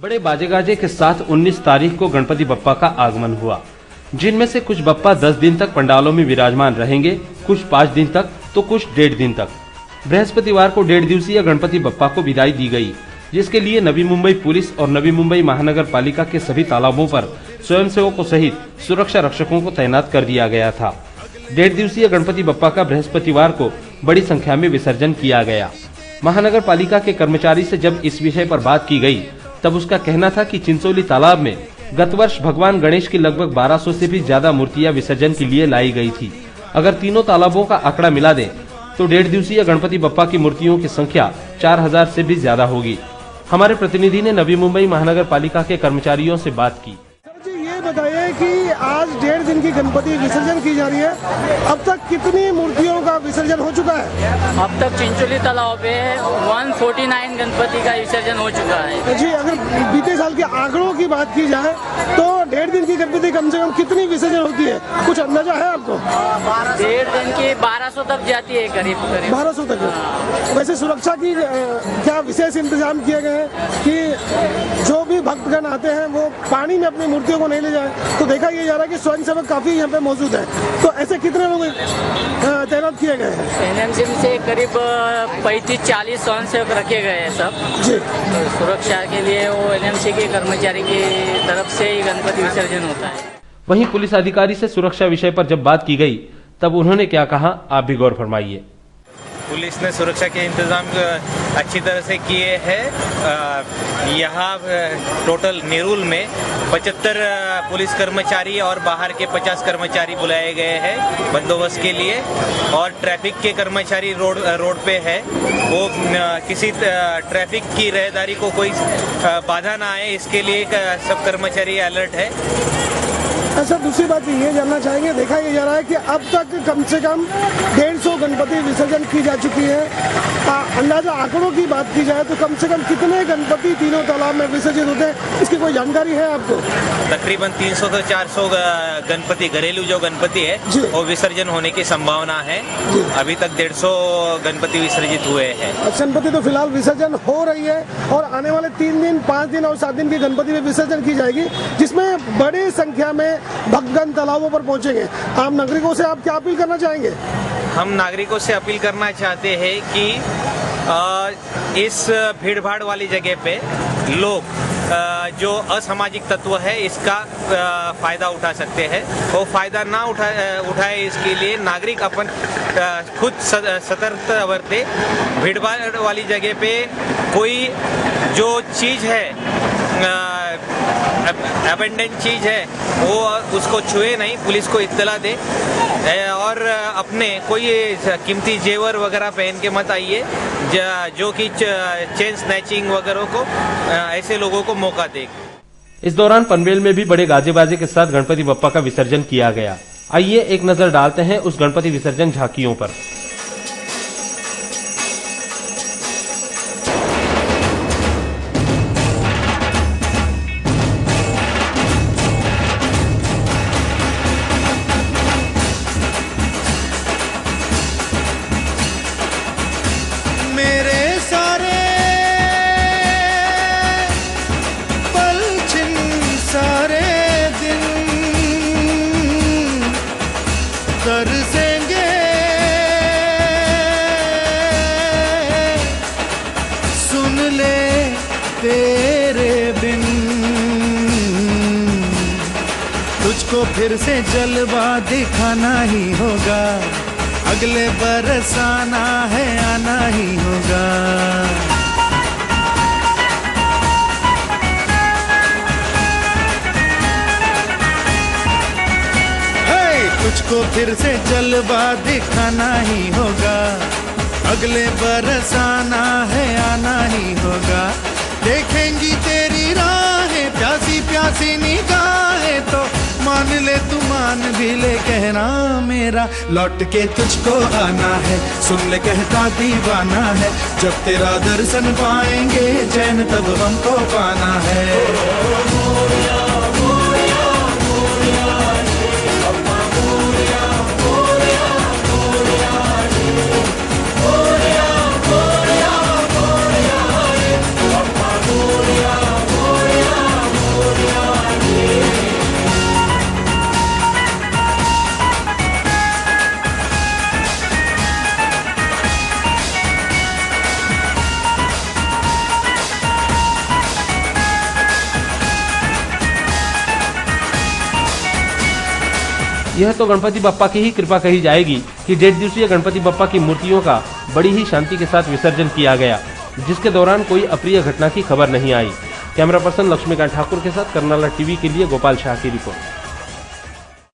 बड़े बाजे गाजे के साथ 19 तारीख को गणपति बप्पा का आगमन हुआ, जिनमें से कुछ बप्पा 10 दिन तक पंडालों में विराजमान रहेंगे, कुछ 5 दिन तक तो कुछ 1.5 दिन तक। बृहस्पतिवार को 1.5 दिवसीय गणपति बप्पा को विदाई दी गई, जिसके लिए नवी मुंबई पुलिस और नवी मुंबई महानगर पालिका के सभी तालाबों पर स्वयंसेवकों सहित सुरक्षा रक्षकों को तैनात कर दिया गया था। 1.5 दिवसीय गणपति बप्पा का बृहस्पतिवार को बड़ी संख्या में विसर्जन किया गया। महानगर पालिका के कर्मचारी से जब इस विषय पर बात की गई, तब उसका कहना था कि चिंचोली तालाब में गत वर्ष भगवान गणेश की लगभग 1200 से भी ज्यादा मूर्तियां विसर्जन के लिए लाई गई थी। अगर तीनों तालाबों का आंकड़ा मिला दें तो 1.5 दिवसीय गणपति बप्पा की मूर्तियों की संख्या 4000 से भी ज्यादा होगी। हमारे प्रतिनिधि ने नवी मुंबई महानगर पालिका के कर्मचारियों से बात की। बताइए कि आज 1.5 दिन की गणपति विसर्जन की जा रही है, अब तक कितनी मूर्तियों का विसर्जन हो चुका है? अब तक चिंचोली तालाब पे 149 गणपति का विसर्जन हो चुका है। जी, अगर बीते साल के आंकड़ों की बात की जाए तो 1.5 दिन की गणपति कम से कम कितनी विसर्जन होती है, कुछ अंदाजा है आपको? 1.5 दिन की 1200 तक जाती है, करीब 1200 तक। वैसे सुरक्षा की क्या विशेष इंतजाम किए गए हैं कि जो भी भक्तगण आते हैं वो पानी में अपनी मूर्तियों को नहीं ले जाए? तो देखा ये जा रहा है कि स्वयंसेवक काफी यहाँ पे मौजूद है, तो ऐसे कितने लोग तैनात किए गए हैं? एनएमसी से करीब 35-40 स्वयंसेवक रखे गए हैं सब जी। तो सुरक्षा के लिए वो एनएमसी के कर्मचारी की तरफ से ही गणपति विसर्जन होता है। वहीं पुलिस अधिकारी से सुरक्षा विषय पर जब बात की गई, तब उन्होंने क्या कहा, आप भी गौर फरमाइए। पुलिस ने सुरक्षा के इंतजाम अच्छी तरह से किए हैं। यहाँ टोटल नेरुल में 75 पुलिस कर्मचारी और बाहर के 50 कर्मचारी बुलाए गए हैं बंदोबस्त के लिए, और ट्रैफिक के कर्मचारी रोड पे है। वो किसी ट्रैफिक की रहदारी को कोई बाधा ना आए, इसके लिए सब कर्मचारी अलर्ट है। अच्छा, दूसरी बात ये जानना चाहेंगे, देखा ये जा रहा है कि अब तक कम से कम 150 गणपति विसर्जन की जा चुकी है। अंदाजा आंकड़ों की बात की जाए तो कम से कम कितने गणपति तीनों तालाब में विसर्जित होते हैं, इसकी कोई जानकारी है आपको? तकरीबन 300 से 400 गणपति, घरेलू जो गणपति है वो विसर्जन होने की संभावना है। अभी तक 150 गणपति विसर्जित हुए हैं। गणपति तो फिलहाल विसर्जन हो रही है और आने वाले 3 दिन, 5 दिन और 7 दिन की गणपति में विसर्जन की जाएगी, जिसमें बड़ी संख्या में भक्तगण तालाबों पर पहुंचेंगे। आम नागरिकों से आप क्या अपील करना चाहेंगे? हम नागरिकों से अपील करना चाहते हैं कि इस भीड़-भाड़ वाली जगह पे लोग जो असामाजिक तत्व है इसका फायदा उठा सकते हैं। वो फायदा ना उठाए, इसके लिए नागरिक अपन खुद सतर्कता बरते। भीड़-भाड़ वाली जगह पे कोई जो चीज है, अबेंडेंट चीज है, वो उसको छुए नहीं, पुलिस को इत्तला दे, और अपने कोई कीमती जेवर वगैरह पहन के मत आइए जो कि चेन स्नैचिंग वगैरह को ऐसे लोगों को मौका दे। इस दौरान पनवेल में भी बड़े गाजे बाजे के साथ गणपति बप्पा का विसर्जन किया गया। आइए एक नजर डालते हैं उस गणपति विसर्जन झांकियों पर। तरसेंगे सुन ले तेरे बिन, तुझको फिर से जलवा दिखाना ही होगा, अगले बरस आना है, आना ही होगा। तुझको फिर से जलवा दिखाना ही होगा, अगले बरस आना है, आना ही होगा। देखेंगी तेरी राहें प्यासी प्यासी निगाहें, तो मान ले तू मान भी ले, कहना मेरा लौट के तुझको आना है, सुन ले कहता दीवाना है, जब तेरा दर्शन पाएंगे चैन तब हमको पाना है। यह तो गणपति बप्पा की ही कृपा कही जाएगी कि 1.5 दिवसीय गणपति बप्पा की मूर्तियों का बड़ी ही शांति के साथ विसर्जन किया गया, जिसके दौरान कोई अप्रिय घटना की खबर नहीं आई। कैमरा पर्सन लक्ष्मीकांत ठाकुर के साथ कर्नाला टीवी के लिए गोपाल शाह की रिपोर्ट।